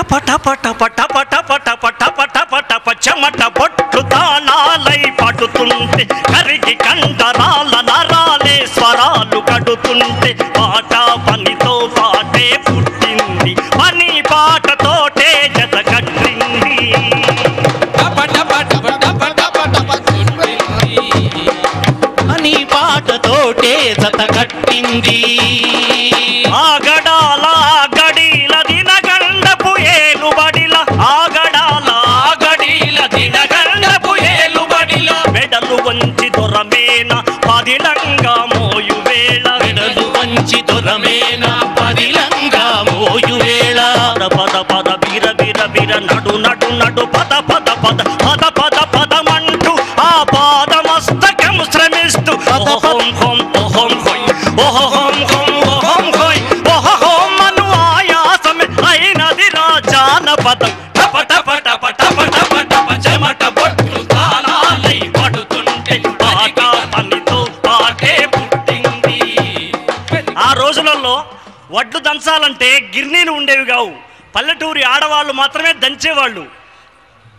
టప టప టప టప టప టప టప టప చెమట బొట్లు తాళాలై పడుతుంటే కరిగి కండరాల నరాలే స్వరాలు కడుతుంటే పాట పనితో పాటే పుట్టింది పని పాటతోటే జత కట్టింది పని పాటతోటే జత కట్టింది ఆగడాల గడీల దినగండపు ఏలుబడిల ఆగడాల గడీల దినగండపు ఏలుబడిల మెడలు వంచి దొరమేన పదిలంగా మోయు వేళ మెడలు వంచి దొరమేన పదిలంగా మోయు వేళ పద పద బిర బిర బిర నడు నడు నడు పద పద పద పద పద పదమంటూ ఆ పాదమస్తకం శ్రమిస్తూ ఓహం హోం ఓహం హోయ్ ఓహం హోం ఓహం హోయ్ ఓహం మను ఆయాసమే అయినది రాజానపదం టప టప టప టప టప టప చెమట బొట్లు తాళాలై పడుతుంటే పాట పనితో పాటే పుట్టింది ఆ రోజులలో వడ్లు దంచాలంటే గిర్నీలు ఉండేవి కావు పల్లెటూరి ఆడవాళ్ళు మాత్రమే దంచేవాళ్ళు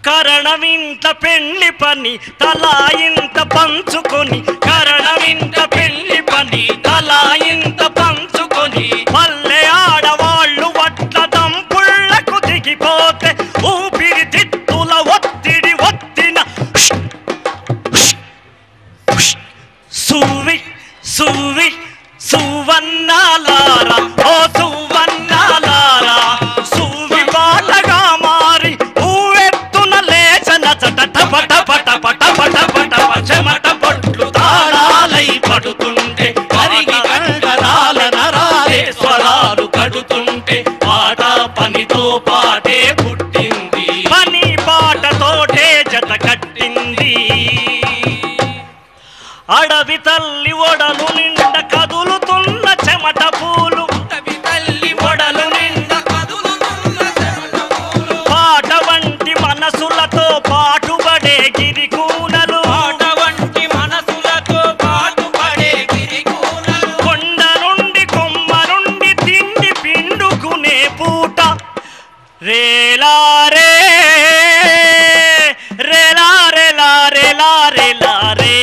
కరణవింత పెళ్లి పని తలా ఇంత పంచుకొని కరణవింత పెళ్లి పని తలా ఇంత పంచుకొని పల్లె ఆడవాళ్ళు వడ్ల దంపుళ్లకు దిగిపోతే ఊపిరితిత్తుల ఒత్తిడి ఒత్తిన సువి సువి సువన్నాలారా ఓ సువన్నాలారా సువి పాటగా మారి ఊవెత్తున లేచన చట టప టప టప టప టప టప చెమట బొట్లు తాళాలై పడుతుంటే కరిగి కండరాల నరాలే స్వరాలు కడుతుంటే పాట పనితో పాటే పుట్టింది పని పాటతోటే జత కట్టింది అడవి తల్లి ఒడలు నిండా కదులుతున్న చెమట పూలు అడవి తల్లి ఒడలు నిండా కదులుతున్న చెమట పూలు పాట వంటి మనసులతో పాటుపడే గిరికూనలు పాట వంటి మనసులతో పాటుపడే గిరికూనలు కొండ నుండి కొమ్మ నుండి తిండి పిండుకునే పూట రేలారే రేలా రేలా రేలా రేలా రే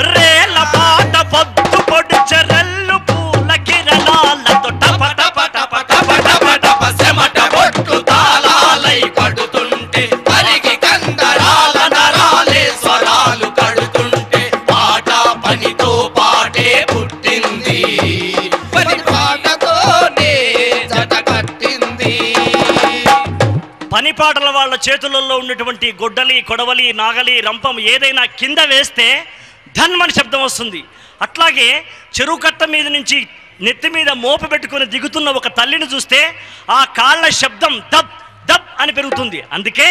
రేల పాట పొద్దు పొడిచెరల్లు పూల కిరణాలతో టప టప టప టప టప టప చెమట బొట్లు తాళాలై పడుతుంటే కరిగి కండరాల నరాలే స్వరాలు కడుతుంటే పాట పనితో పాటే పుట్టింది పని పాటతోనే జత కట్టింది పని పాటల వాళ్ళ చేతులలో ఉన్నటువంటి గొడ్డలి కొడవలి నాగలి రంపం ఏదైనా కింద వేస్తే ధన్మని శబ్దం వస్తుంది అట్లాగే చెరువు కట్ట మీద నుంచి నెత్తి మీద మోపు పెట్టుకుని దిగుతున్న ఒక తల్లిని చూస్తే ఆ కాళ్ళ శబ్దం దబ్ దబ్ అని పెరుగుతుంది అందుకే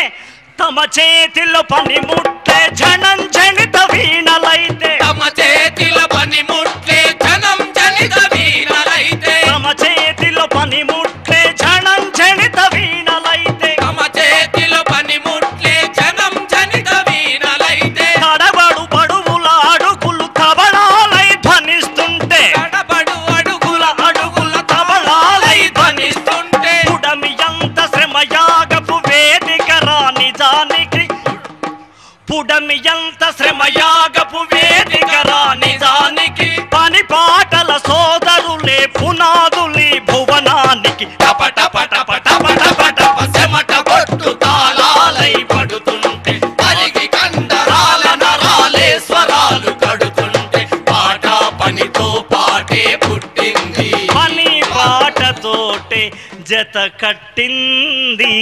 తమ చేతిలో పని ముట్టే జనం జనిత వీణలైతే తమ చేతిలో పని ముట్టే జనం జనిత వీణలైతే తమ చేతిలో పని ముట్టే జనం జనిత వీణలైతే తమ చేతిలో పని ముట్టే జనం జనిత వీణలైతే తడబడు బడువుల అడుగులు తబళాలై ధ్వనిస్తుంటే తడబడు అడుగుల తబళాలై ధ్వనిస్తుంటే పుడమి ఎంత శ్రమయాగపు వేదిక నిజానికి పుడమి ఎంత శ్రమయాగపు వేదిక నిజానికి పని పాటల సోదరులే పునాదులి భువనానికి టప టప టప టప టప టప చెమట బొట్టు తాళాలై పడుతుంటే కరిగి కండరాల నరాలే స్వరాలు కడుతుంటే పాట పనితో పాటే పుట్టింది పని పాటతోటే జత కట్టింది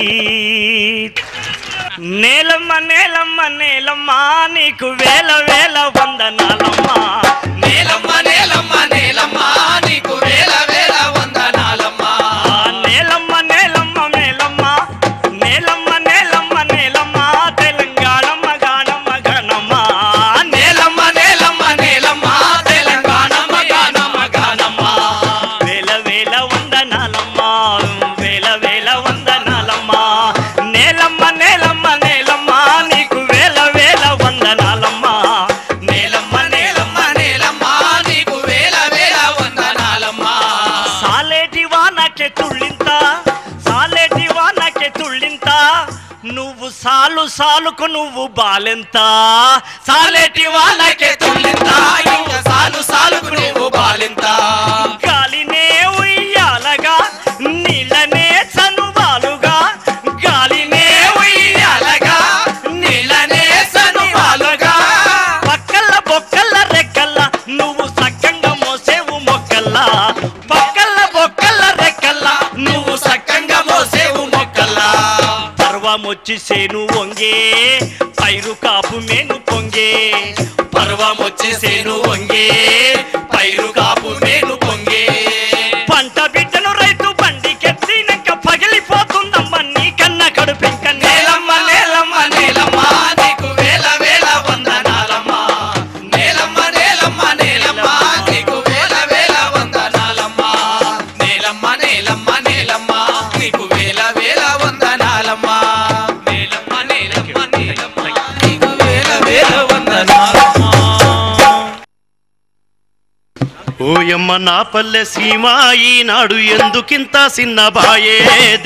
నేలమ్మ నేలమ్మ నేలమ్మ నీకు వేల వేల వందనాలమ్మా నేలమ్మ నేలమ్మ నేలమ్మ నీకు వేల వేల వందనాలమ్మా నేలమ్మ నేలమ్మ నేలమ్మ నేలమ్మ నేలమ్మ నేలమ్మ తెలంగాణమ్మ గానమ్మ గణమ్మ నేలమ్మ నేలమ్మ నేలమ్మ తెలంగాణమ్మ గానమ్మ గానమ్మ వేల వేల వందనాలమ్మా వేల వేల వందనాలమ్మా నేలమ్మ నేలమ్మ నేలమ్మ నీకు వేల వేల వందనాలమ్మా నేలమ్మ నేలమ్మ నేలమ్మ నీకు వేల వేల వందనాలమ్మ నువ్వు సాలు సాలుకు నువ్వు బాలెంత సాలేటి వాళ్ళకే తుల్లింత ఇంకా సాలు సాలుకు నువ్వు బాలింత గాలినే ఉయ్యాలగా నీళ్ళనే చనువాలుగా గాలినే ఉయ్యాలగా నీళ్ళనే సనువాలుగా పక్కల బొక్కల రెక్కల్ల నువ్వు సక్కంగా మోసేవు మొక్కల్లా పక్కల బొక్కల రెక్కల్ల నువ్వు సక్కంగా మోసేవు మొక్కల్లా పర్వమొచ్చి సేను వంగే పైరు కాపు మేను పొంగే పర్వమొచ్చి సేను వంగే పైరు కాపు మేను పొంగే పంట బిడ్డను రైతు బండికెత్తినాక పగిలిపోతుందమ్మ నీ కన్న కడుపింక నేలమ్మ నేలమ్మ నేలమ్మ నీకు వేల వేల వందనాలమ్మ నేలమ్మ నేలమ్మ నేలమ్మ నీకు వేల వేల వందనాలమ్మ నేలమ్మ నేలమ్మ నేలమ్మ నీకు వేల వేల వందనాలమ్మ నేలమ్మ నేలమ్మ నేలమ్మ నీకు వేల వేల వందనాలమ్మ ఓయమ్మ నా పల్లె సీమ ఈనాడు ఎందుకింత సిన్నబాయే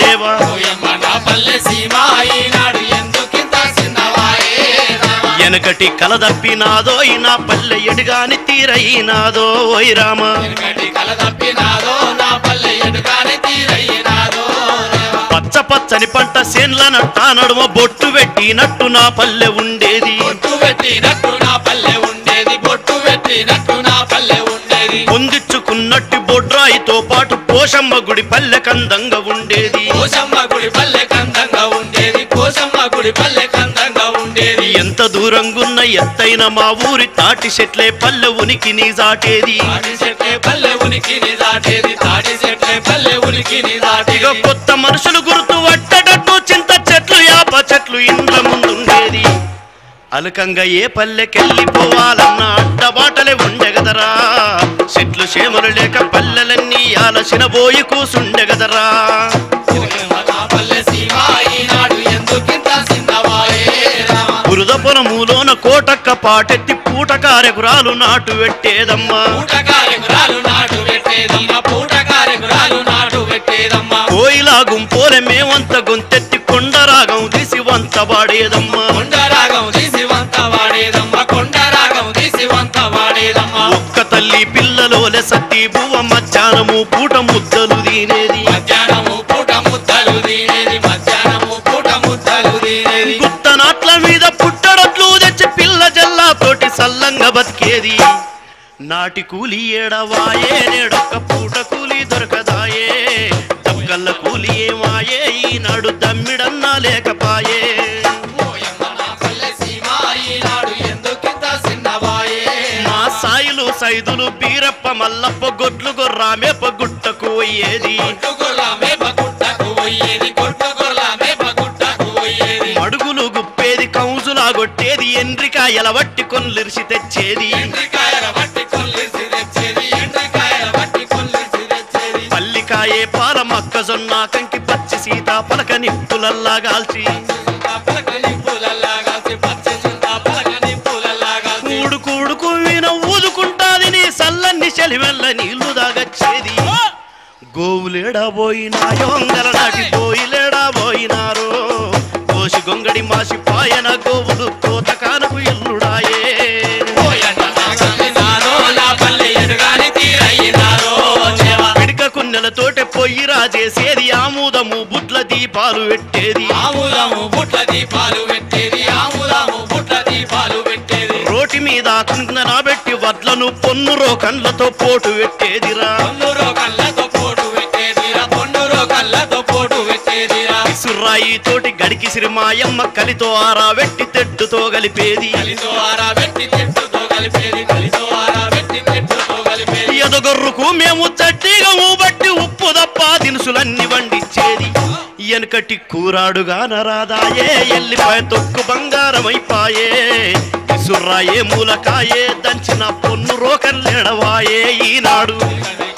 దేవా ఓయమ్మ నా పల్లె సీమ ఈనాడు ఎందుకింత సిన్నవాయే దేవా వెనకటి కలదప్పినాదో ఈ నా పల్లె ఎడుగాని తీరయినాదో ఓయ్ రామ వెనకటి కల తప్పినాదో నా పల్లె ఎడుగాని తీరయినాదో దేవా పచ్చ పచ్చని పంట సేన్ల నట్ట నడుమ బొట్టు పెట్టినట్టు నా పల్లె ఉండేది బొట్టు పెట్టినట్టు నా పల్లె ఉండేది బొట్టు పెట్టినట్టు నా పల్లె ఉండేది పొందిచ్చుకున్నట్టు బొడ్రాయితో పాటు పోషమ్మ గుడి పల్లె కందంగా ఉండేది కోసమ్మ గుడి పల్లె కందంగా ఉండేది కోసమ్మ గుడి పల్లె కందంగా ఉండేది ఎంత దూరంగున్న ఎత్తైన మా ఊరి తాటి చెట్లే పల్లె ఉనికిని దాటేది తాటి చెట్లే పల్లె ఉనికిని దాటేది తాటి చెట్లే పల్లె ఉనికిని ఇక దాటేది కొత్త మనుషులు గుర్తు పట్టేటట్టు చింత చెట్లు యాప చెట్లు ఇండ్ల ముందుండేది అలకంగా ఏ పల్లెకెళ్ళిపోవాలన్న అడ్డబాటలే ఉండెగదరా చెట్లు చేమలు లేక పల్లెలన్నీ ఆలసినబోయి కూసుండెగదరా నా పల్లె సీమ ఈనాడు ఎందుకింత సిన్నవాయే రామ బురద పొలములోన కోటక్క పాటెత్తి పూటకారెకురాలు నాటు పెట్టేదమ్మా పూటకారెకురాలు నాటు పెట్టేదమ్మ పూటకారెకురాలు నాటు పెట్టేదమ్మ కోయిలా గుంపోలే మేమంత గొంతెత్తి కొండరాగం తీసి వంత వాడేదమ్మా కొండరాగం తీసి వంత వాడేదమ్మ కొండరాగం తీసి వంత వాడేదమ్మ ఒక్క తల్లి పిల్లలోలే సత్తి బువ్వ మధ్యాహ్నము పూట ముద్దలు తినేది మధ్యాహ్నము పూట ముద్దలు తినేది మధ్యాహ్నము పూట ముద్దలు తినేది గుత్తనాట్ల మీద పుట్టడట్లు తెచ్చి పిల్ల జల్లాతోటి సల్లంగా బతికేది నాటి కూలి ఏడవాయే నేడొక్క పూట కూలి దొరకదాయే దక్కల్ల కూలి ఏమాయే ఈనాడు దమ్మిడన్నా లేకపాయే ఓయమ్మ నా పల్లె సీమ ఈనాడు ఎందుకింత సిన్నవాయే మా సాయిలు సైదులు బీరప్ప మల్లప్ప గొడ్లు గొర్రామేప గుట్టకు పోయేది కొట్టుగొర్ల మేప గుట్టకు పోయేది కొట్టుగొర్ల మేప గుట్టకు పోయేది అడుగులు గుప్పేది కౌజులా కొట్టేది ఎండ్రికాయల వట్టి కొన్లిరిసి తెచ్చేది ఎండ్రికాయల వట్టి కొల్లిసి తెచ్చేది ఎండ్రికాయల వట్టి కొల్లిసి తెచ్చేది పల్లికాయే పాల మొక్కజొన్న కంకి పచ్చి సీత పలక నిప్పులల్లా గాల్చి పలక నిప్పులల్లా కాల్చి పచ్చి చింత పలక నిప్పులల్లా కాల్చి కూడు కూడుకు విన ఊదుకుంటాది నీ సల్లన్ని చెలిమెల్ల నీళ్లు దాగచ్చేది గోవులేడా పోయినాయో అంగల నాటి పోయిలేడా పోయినారో కోసి గొంగడి మాసి పాయన గోవులు కోతకానకు ఎల్లుడాయే ఓయన్న నా కల్లినారో నా పల్లె ఎడుగాని తీరయినారో దేవా పిడిక కున్నెలతోటే పొయ్యి రాజేసేది ఆముదము బుట్ల దీపాలు పెట్టేది ఆముదము బుట్ల దీపాలు పెట్టేది ఆముదము బుట్ల దీపాలు పెట్టేది రోటి మీద కుందన పెట్టి వడ్లను పొన్నురో కండ్లతో పోటు పెట్టేదిరా పొన్నురో కళ్ళతో పోటు పెట్టేదిరా పొన్నురో కళ్ళతో పోటు పెట్టేదిరా సుర్రాయి తోటి గడికి సిరిమాయమ్మ కలితో ఆరా వెట్టి తెట్టుతో కలిపేది కలితో ఆరా పెట్టి చెట్టుతో కలిపేది కలితో ఆరా పెట్టి చెట్టుతో కలిపేది ఎదగొర్రుకు మేము చట్టిగా బట్టి ఉప్పు దప్ప దినుసులన్నీ వండిచ్చేది వెనకటి కూరాడుగా నరాదాయే ఎల్లిపాయ తొక్కు బంగారమైపాయే సుర్రాయే మూలకాయే దంచిన పొన్ను రోకన్లేడవాయే ఈనాడు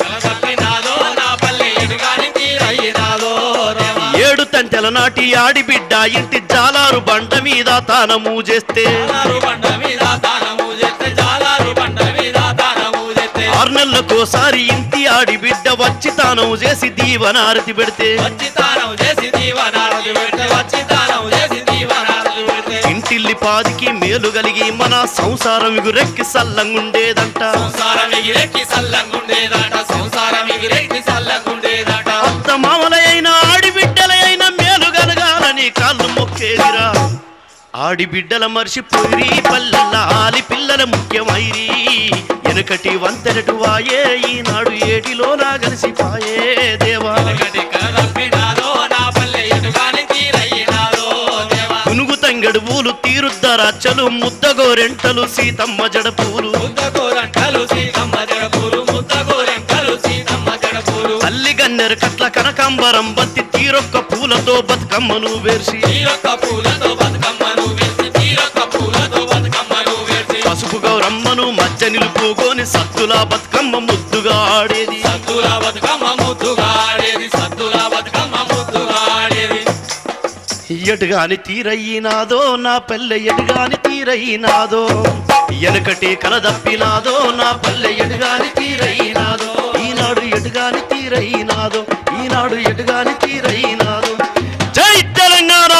కలసప్పినాదో నా పల్లె ఎడుగాని తీరయినాదో దేవా ఏడు తంతెల నాటి ఆడిబిడ్డ ఇంటి జాలారు బండ మీద తానము చేస్తే జాలారు బండ మీద దానము చేస్తే జాలారు బండ మీద దానము చేస్తే 6 నెలలకోసారి ఇంటి ఆడిబిడ్డ వచ్చి తానము చేసి దీవనారతి పెడితే వచ్చి తానం చేసి దీవనారతి పెడితే వచ్చి తానం చేసి ఉపాధికి మేలు కలిగి మన సంసారం ఎగురెక్కి సల్లంగుండేదంట. అత్త మామలైన ఆడిబిడ్డలైన మేలు కలగాలని కాళ్ళు మొక్కేదిరా. ఆడిబిడ్డల మర్చిపోయి పల్లెల్ల ఆలి పిల్లల ముఖ్యమైరి. వెనుకటి వంతెనటు వాయే ఈనాడు ఏటిలోనా కలిసిపాయే దేవా. పునుగు తంగడు పూలు తీరుద్దరచ్చలు ముద్దగోరెంటలు సీతమ్మ జడపూలు. తల్లి గన్నెరు కట్ల కనకాంబరం బత్తి తీరొక్క పూలతో బతుకమ్మను వేర్చి. పసుపు గౌరమ్మను మధ్య నిలుపుకొని సత్తులా బతుకమ్మ ముద్దుగా ఆడేది. ఎటుగాని తీరయ్యినాదో నా పల్లె ఎటుగాని తీరయ్యినాదో. వెనకటి కలదప్పినాదో నా పల్లె ఎటుగాని తీరయ్యినాదో. ఈనాడు ఎటుగాని తీరయ్యినాదో. ఈనాడు ఎటుగాని తీరయ్యినాదో. జై తెలంగాణ.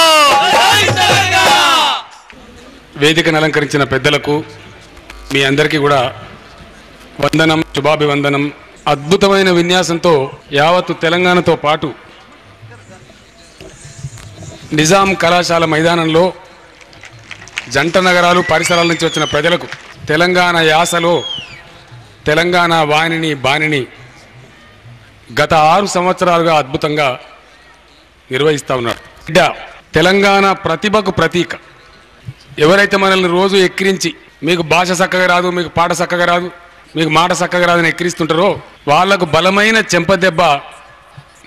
వేదికను అలంకరించిన పెద్దలకు మీ అందరికీ కూడా వందనం, శుభాభివందనం. అద్భుతమైన విన్యాసంతో యావత్తు తెలంగాణతో పాటు నిజాం కళాశాల మైదానంలో జంట నగరాలు పరిసరాల నుంచి వచ్చిన ప్రజలకు తెలంగాణ యాసలో తెలంగాణ వాణిని బాణిని గత 6 సంవత్సరాలుగా అద్భుతంగా నిర్వహిస్తూ ఉన్నారు. తెలంగాణ ప్రతిభకు ప్రతీక. ఎవరైతే మనల్ని రోజు ఎక్కిరించి మీకు భాష చక్కగా రాదు, మీకు పాట చక్కగా రాదు, మీకు మాట చక్కగా రాదని ఎక్కిరిస్తుంటారో వాళ్లకు బలమైన చెంపదెబ్బ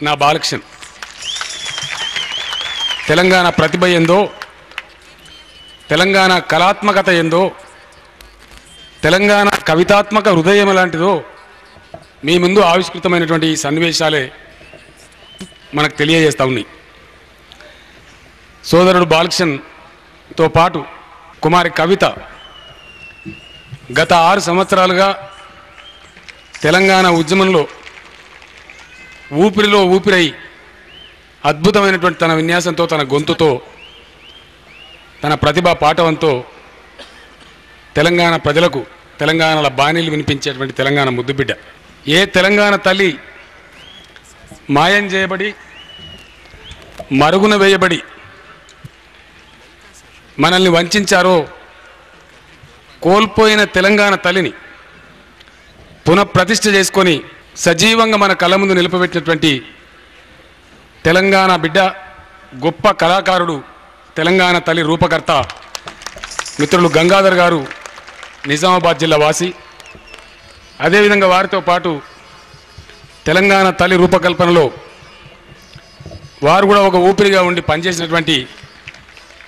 నా బాలకృష్ణ. తెలంగాణ ప్రతిభ ఏందో, తెలంగాణ కళాత్మకత ఏందో, తెలంగాణ కవితాత్మక హృదయం ఎలాంటిదో మీ ముందు ఆవిష్కృతమైనటువంటి ఈ సన్నివేశాలే మనకు తెలియజేస్తూ ఉన్నాయి. సోదరుడు బాలకృష్ణతో పాటు కుమారి కవిత గత 6 సంవత్సరాలుగా తెలంగాణ ఉద్యమంలో ఊపిరిలో ఊపిరై అద్భుతమైనటువంటి తన విన్యాసంతో, తన గొంతుతో, తన ప్రతిభా పాటవంతో తెలంగాణ ప్రజలకు తెలంగాణల బాణీలు వినిపించేటువంటి తెలంగాణ ముద్దుబిడ్డ. ఏ తెలంగాణ తల్లి మాయం చేయబడి మరుగున వేయబడి మనల్ని వంచారో కోల్పోయిన తెలంగాణ తల్లిని పునఃప్రతిష్ఠ చేసుకొని సజీవంగా మన కళ్ళ ముందు నిలిపబెట్టినటువంటి తెలంగాణ బిడ్డ, గొప్ప కళాకారుడు, తెలంగాణ తల్లి రూపకర్త మిత్రులు గంగాధర్ గారు నిజామాబాద్ జిల్లా వాసి. అదేవిధంగా వారితో పాటు తెలంగాణ తల్లి రూపకల్పనలో వారు కూడా ఒక ఊపిరిగా ఉండి పనిచేసినటువంటి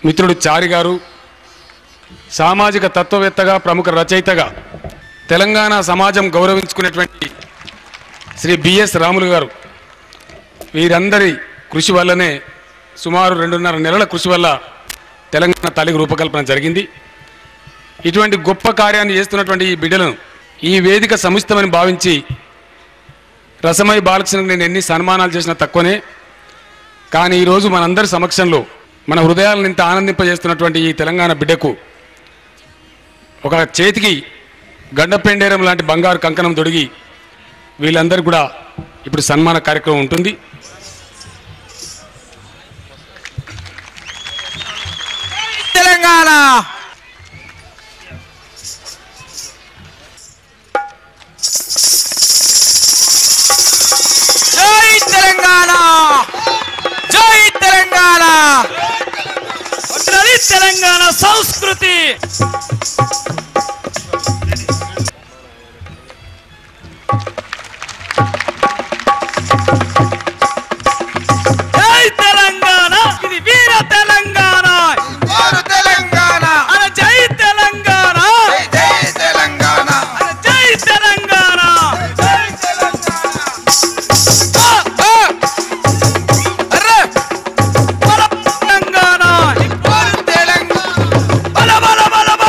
మిత్రుడు చారి గారు, సామాజిక తత్వవేత్తగా, ప్రముఖ రచయితగా తెలంగాణ సమాజం గౌరవించుకునేటువంటి శ్రీ బిఎస్ రాములు గారు. వీరందరి కృషి వల్లనే సుమారు 2.5 నెలల కృషి వల్ల తెలంగాణ తల్లి రూపకల్పన జరిగింది. ఇటువంటి గొప్ప కార్యాన్ని చేస్తున్నటువంటి ఈ బిడ్డలను ఈ వేదిక సముచితమని భావించి రసమై బాలకృష్ణకు నేను ఎన్ని సన్మానాలు చేసినా తక్కువనే. కానీ ఈరోజు మనందరి సమక్షంలో మన హృదయాలను ఇంత ఆనందింపజేస్తున్నటువంటి ఈ తెలంగాణ బిడ్డకు ఒక చేతికి గండపెండేరం లాంటి బంగారు కంకణం తొడిగి వీళ్ళందరూ కూడా ఇప్పుడు సన్మాన కార్యక్రమం ఉంటుంది. తెలంగాణ జై తెలంగాణ, జై తెలంగాణ, తెలంగాణ సంస్కృతి. జై తెలంగాణ, ఇది వీర తెలంగాణ, తెలంగాణ, జై తెలంగాణ, జై తెలంగాణ, జై తెలంగాణ. తెలంగాణ బల బల బల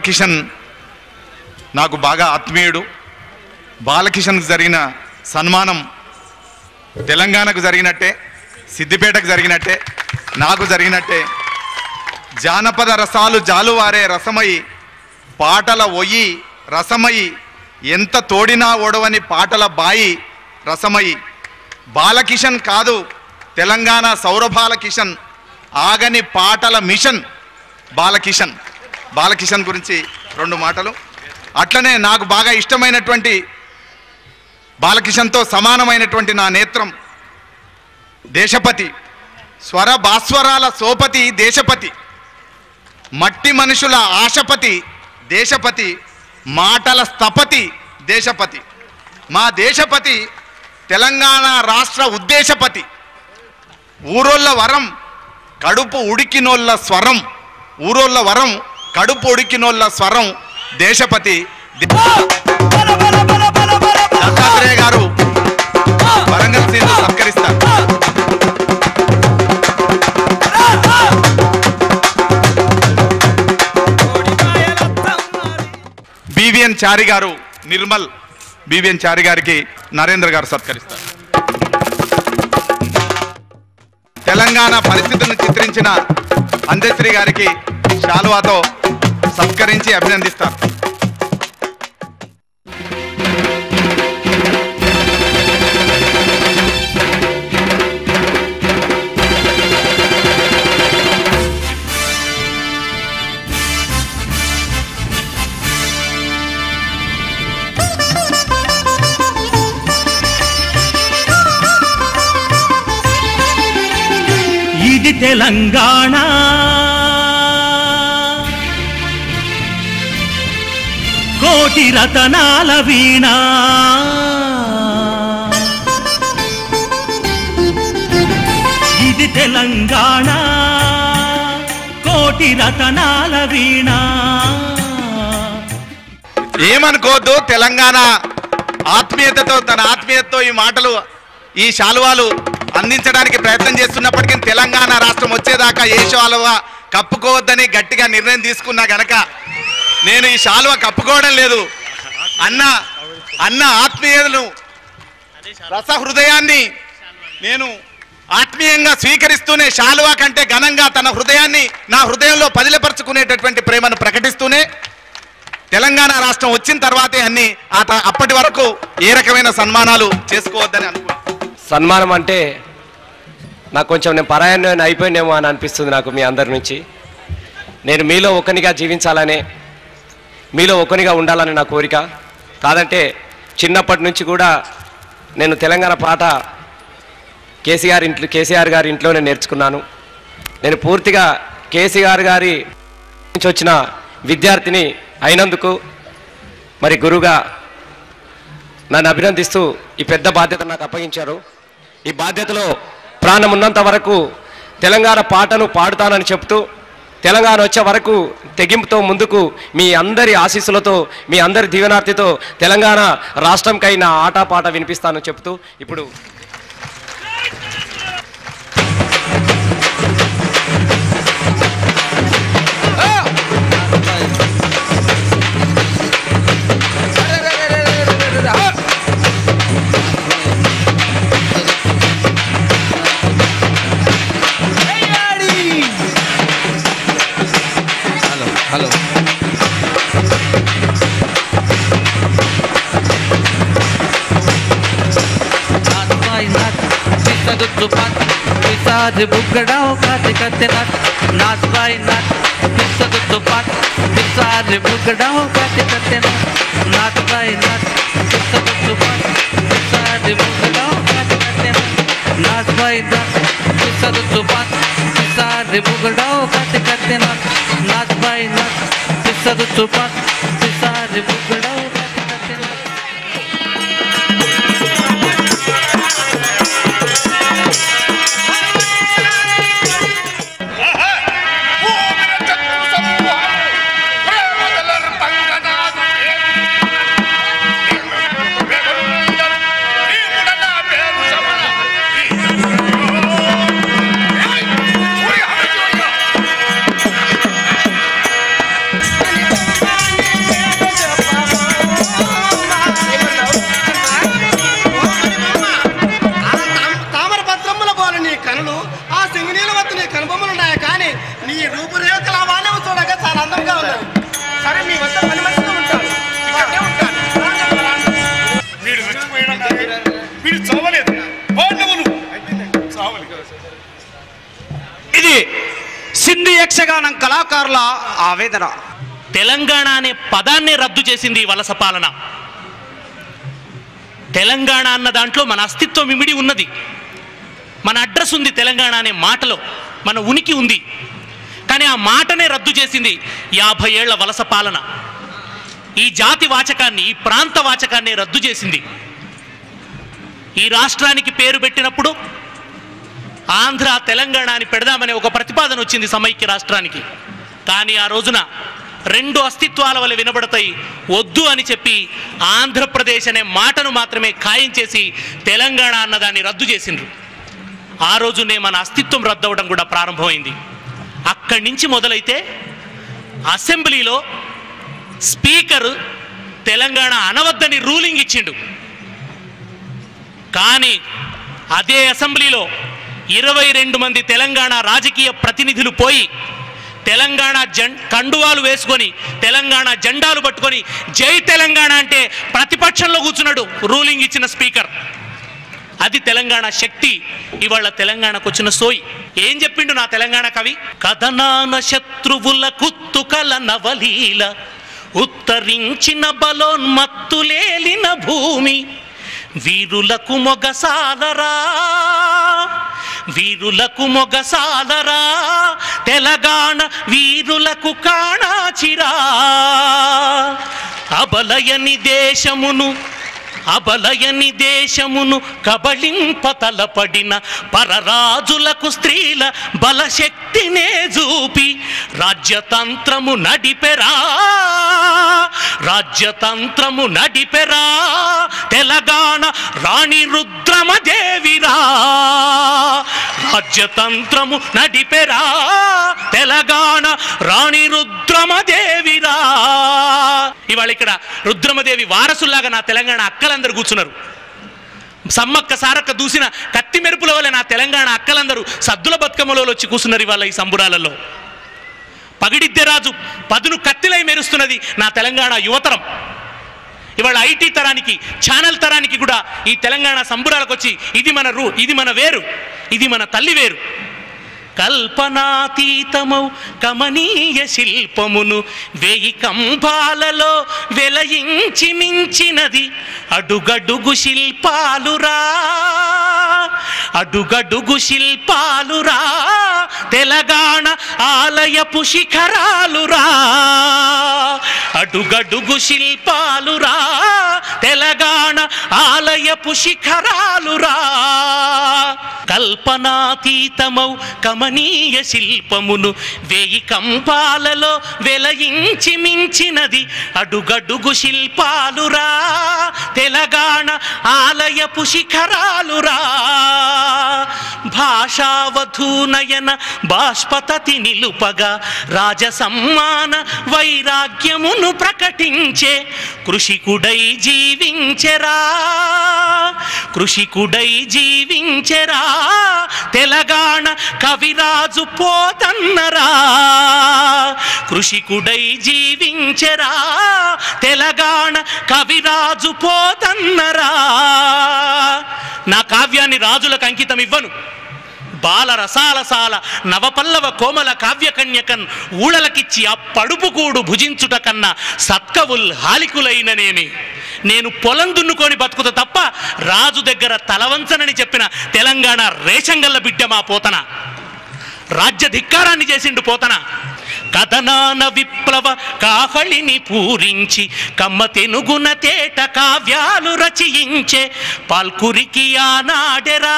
బాలకిషన్ నాకు బాగా ఆత్మీయుడు. బాలకిషన్కు జరిగిన సన్మానం తెలంగాణకు జరిగినట్టే, సిద్దిపేటకు జరిగినట్టే, నాకు జరిగినట్టే. జానపద రసాలు జాలువారే రసమయి పాటల ఒయ్యి రసమయి ఎంత తోడినా ఓడవని పాటల బాయి రసమయి. బాలకిషన్ కాదు తెలంగాణ సౌరబాలకిషన్, ఆగని పాటల మిషన్ బాలకిషన్. బాలకిషన్ గురించి 2 మాటలు. అట్లనే నాకు బాగా ఇష్టమైనటువంటి బాలకిషన్తో సమానమైనటువంటి నా నేత్రం దేశపతి, స్వర భాస్వరాల సోపతి దేశపతి, మట్టి మనుషుల ఆశపతి దేశపతి, మాటల స్థపతి దేశపతి. మా దేశపతి తెలంగాణ రాష్ట్ర ఉద్దేశపతి. ఊరోళ్ళ వరం కడుపు ఉడికినోళ్ళ స్వరం, ఊరోళ్ళ వరం కడుపు ఉడికినోళ్ళ స్వరం దేశపతి. దత్తాత్రేయ గారు వరంగల్ సీను సత్కరిస్తారు. బివిఎన్ చారి గారు నిర్మల్, బివిఎన్ చారి గారికి నరేంద్ర గారు సత్కరిస్తారు. తెలంగాణ పరిస్థితులను చిత్రించిన అందశ్రీ గారికి శాలువాతో సత్కరించి అభినందిస్తారు. ఇది తెలంగాణ కోటి రతనాల వీణ, ఇది తెలంగాణ కోటి రతనాల వీణ. ఏమనుకోవద్దు, తెలంగాణ ఆత్మీయతతో తన ఆత్మీయతతో ఈ మాటలు ఈ శాలువాలు అందించడానికి ప్రయత్నం చేస్తున్నప్పటికీ తెలంగాణ రాష్ట్రం వచ్చేదాకా ఏ శాలువా కప్పుకోవద్దని గట్టిగా నిర్ణయం తీసుకున్నా గనక నేను ఈ శాలువా కప్పుకోవడం లేదు. అన్న ఆత్మీయతను రస హృదయాన్ని నేను ఆత్మీయంగా స్వీకరిస్తూనే శాలువా కంటే ఘనంగా తన హృదయాన్ని నా హృదయంలో పదిలపరుచుకునేటటువంటి ప్రేమను ప్రకటిస్తూనే తెలంగాణ రాష్ట్రం వచ్చిన తర్వాతే అన్ని అప్పటి వరకు ఏ రకమైన సన్మానాలు చేసుకోవద్దని అనుకున్నాను. సన్మానం అంటే నాకు కొంచెం నేను పరాయణ అయిపోయినేమో అని అనిపిస్తుంది నాకు మీ అందరి నుంచి. నేను మీలో ఒకనిగా జీవించాలనే, మీలో ఒకనిగా ఉండాలని నా కోరిక. కాదంటే చిన్నప్పటి నుంచి కూడా నేను తెలంగాణ పాట కేసీఆర్ గారి ఇంట్లోనే నేర్చుకున్నాను. నేను పూర్తిగా కేసీఆర్ గారి నుంచి వచ్చిన విద్యార్థిని అయినందుకు మరి గురువుగా నన్ను అభినందిస్తూ ఈ పెద్ద బాధ్యత నాకు అప్పగించారు. ఈ బాధ్యతలో ప్రాణం ఉన్నంత వరకు తెలంగాణ పాటను పాడుతానని చెప్తూ తెలంగాణ వచ్చే వరకు తెగింపుతో ముందుకు మీ అందరి ఆశీస్సులతో మీ అందరి దీవెనార్తితో తెలంగాణ రాష్ట్రంకై నా ఆటపాట వినిపిస్తానని చెప్తూ ఇప్పుడు హలో पिसाद बुगड़ाओ खाते करते नाच भाई नाच पिसद तो पाट पिसाद बुगड़ाओ खाते करते नाच भाई नाच पिसद तो पाट पिसाद बुगड़ाओ खाते करते नाच भाई नाच पिसद तो पाट पिसाद बुगड़ाओ खाते करते नाच भाई नाच पिसद तो पाट पिसाद बुगड़ाओ खाते करते Hey! ఉంది యక్షగానం కళాకారుల ఆవేదన. తెలంగాణ అనే పదాన్నే రద్దు చేసింది ఈ వలస పాలన. తెలంగాణ అన్న దాంట్లో మన అస్తిత్వం ఇమిడి ఉన్నది, మన అడ్రస్ ఉంది, తెలంగాణ అనే మాటలో మన ఉనికి ఉంది. కానీ ఆ మాటనే రద్దు చేసింది 50 ఏళ్ల వలస పాలన. ఈ జాతి వాచకాన్ని, ఈ ప్రాంత వాచకాన్ని రద్దు చేసింది. ఈ రాష్ట్రానికి పేరు పెట్టినప్పుడు ఆంధ్ర తెలంగాణ అని పెడదామనే ఒక ప్రతిపాదన వచ్చింది సమైక్య రాష్ట్రానికి. కానీ ఆ రోజున 2 అస్తిత్వాల వల్ల వినబడతాయి వద్దు అని చెప్పి ఆంధ్రప్రదేశ్ అనే మాటను మాత్రమే ఖాయం చేసి తెలంగాణ అన్నదాన్ని రద్దు చేసిండ్రు. ఆ రోజునే మన అస్తిత్వం రద్దవడం కూడా ప్రారంభమైంది. అక్కడి నుంచి మొదలైతే అసెంబ్లీలో స్పీకర్ తెలంగాణ అనవద్దని రూలింగ్ ఇచ్చిండు. కానీ అదే అసెంబ్లీలో 22 మంది తెలంగాణ రాజకీయ ప్రతినిధులు పోయి తెలంగాణ కండువాలు వేసుకొని తెలంగాణ జెండాలు పట్టుకొని జై తెలంగాణ అంటే ప్రతిపక్షంలో కూర్చున్నాడు రూలింగ్ ఇచ్చిన స్పీకర్. అది తెలంగాణ శక్తి. ఇవాళ తెలంగాణకు వచ్చిన సోయి. ఏం చెప్పిండు నా తెలంగాణ కవి? కథనాన శత్రువుల కుత్తుకల నవలీల ఉత్తరించిన బలోన్మత్తులేలిన భూమి వీరులకు మొగసాలరా, వీరులకు మొగసాలరా, తెలంగాణ వీరులకు కాణాచిరా. అబలయని దేశమును, అబలయని దేశమును కబళింప తలపడిన పరరాజులకు స్త్రీల బలశక్తినే చూపి రాజ్యతంత్రము నడిపెరా, రాజ్యతంత్రము నడిపెరా తెలంగాణ రాణి రుద్రమదేవిరా, రాజ్యతంత్రము నడిపెరా తెలంగాణ రాణి రుద్రమదేవిరా. ఇవాళ ఇక్కడ రుద్రమదేవి వారసుల్లాగా నా తెలంగాణ అక్కలందరూ కూర్చున్నారు. సమ్మక్క సారక్క దూసిన కత్తి మెరుపుల వల్ల నా తెలంగాణ అక్కలందరూ సద్దుల బతుకమ్మలో వచ్చి కూర్చున్నారు. ఇవాళ ఈ సంబురాలలో పగిడిద్దెరాజు పదును కత్తిలై మెరుస్తున్నది నా తెలంగాణ యువతరం. ఇవాళ ఐటీ తరానికి, ఛానల్ తరానికి కూడా ఈ తెలంగాణ సంబురాలకు వచ్చి ఇది మన ఇది మన వేరు, ఇది మన తల్లి వేరు. కల్పనాతీతమౌ కమనీయ శిల్పమును 1000 కంబాలలో వెలయించి మించినది అడుగడుగు శిల్పాలురా, అడుగడుగు శిల్పాలురా తెలంగాణ ఆలయపు శిఖరాలురా, అడుగడుగు శిల్పాలురా తెలంగాణ ఆలయపు శిఖరాలురా. కల్పనాతీతమౌ కమనీయ శిల్పమును 1000 కంపాలలో వెలయించి మించినది అడుగడుగు శిల్పాలురా తెలంగాణ ఆలయపు శిఖరాలురా. భాషావధూనయన బాష్పతతి నిలుపగా రాజసమ్మాన వైరాగ్యమును ప్రకటించే కృషికుడై జీవించెరా, కృషికుడై జీవించెరా తెలంగాణ కవిరాజు పోతన్నరా, కృషికుడై జీవించెరా తెలంగాణ కవిరాజు పోతన్నరా. నా కావ్యాన్ని రాజులకు అంకితం ఇవ్వను. బాల రసాలసాల నవపల్లవ కోమల కావ్యకన్యకన్ ఊళలకిచ్చి ఆ పడుపుకూడు భుజించుట కన్నా సత్కవుల్ హాలికులైననేమి. నేను పొలం దున్నుకొని బతుకుతా తప్ప రాజు దగ్గర తలవంచనని చెప్పిన తెలంగాణ రేషంగల్ల బిడ్డ మా పోతన. రాజ్యధిక్కారాన్ని చేసిండు పోతన. కథనాన విప్లవ కాహళిని పూరించి కమ్మ తెనుగున తేట కావ్యాలు రచయించే పాల్కురికి ఆనాడెరా,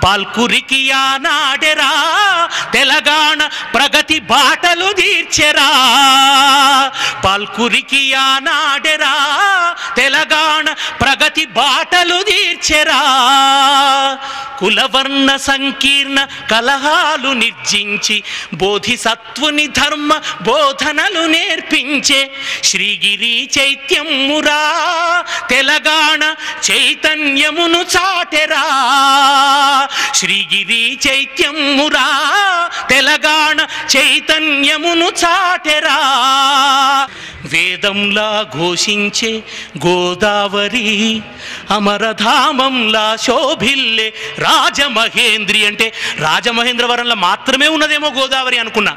పాల్కురికి ఆనాడెరా తెలంగాణ ప్రగతి బాటలు తీర్చెరా, పాల్కురికి ఆనాడెరా తెలంగాణ ప్రగతి బాటలు తీర్చెరా. కులవర్ణ సంకీర్ణ కలహాలు నిర్జించి బోధిసత్వుని ధర్మ బోధనలు నేర్పించే శ్రీగిరి చైత్యమురా తెలంగాణ చైతన్యమును చాటెరా, శ్రీగిరి చైత్యమురా తెలంగాణ చైతన్యమును చాటెరా. వేదంలా ఘోషించే గోదావరి అమరధామంలా శోభిల్లే రాజమహేంద్రి అంటే రాజమహేంద్రవరంలో మాత్రమే ఉన్నదేమో గోదావరి అనుకున్నా.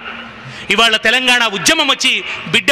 ఇవాళ తెలంగాణ ఉద్యమం వచ్చి బిడ్డ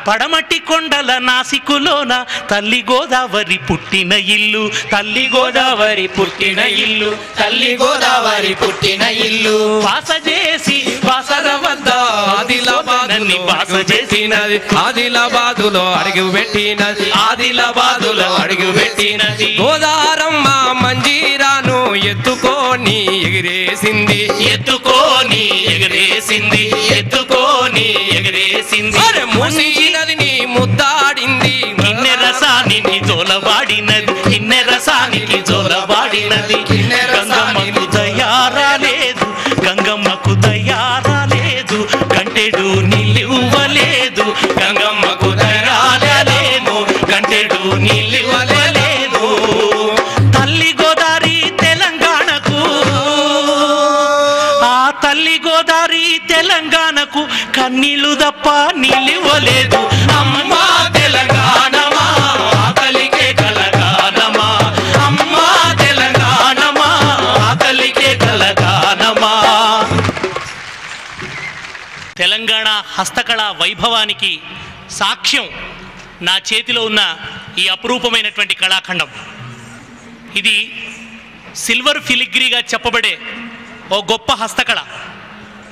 పడమటి కొండల నాసికులోన తల్లి గోదావరి పుట్టిన ఇల్లు, తల్లి గోదావరి పుట్టిన ఇల్లు, తల్లి గోదావరి పుట్టిన ఇల్లు. వాస చేసి వాసర వద్ద ఆదిలాబాదుని వాస చేసినది, ఆదిలాబాదులో అడుగు పెట్టినది, ఆదిలాబాదులో అడుగు పెట్టినది. గోదారమ్మ మంజీరాను ఎత్తుకొని ఎగిరేసింది, ఎత్తుకోని ఎగరేసింది, ఎత్తుకోని ఎగరేసింది. మూసి నదిని ముద్దాడింది, కిన్నె రసానికి జోలవాడినది, కిన్నె రసానికి జోలవాడినది. గంగమ్మకు దయారాలేదు, గంగమ్మకు దయారాలేదు, గంటెడు నిలువలేదు, గంగమ్మకు దయారాలేదు, గంటెడు నిలువలేదు. తల్లి గోదావరి తెలంగాణకు, ఆ తల్లి గోదావరి తెలంగాణకు కన్నీళ్లు తప్ప నిలువలేదు. అమ్మా తెలంగాణమా ఆకలికే కలగానమా, అమ్మా తెలంగాణమా ఆకలికే కలగానమా. తెలంగాణ హస్తకళ వైభవానికి సాక్ష్యం నా చేతిలో ఉన్న ఈ అపురూపమైనటువంటి కళాఖండం. ఇది సిల్వర్ ఫిలిగ్రీగా చెప్పబడే ఓ గొప్ప హస్తకళ.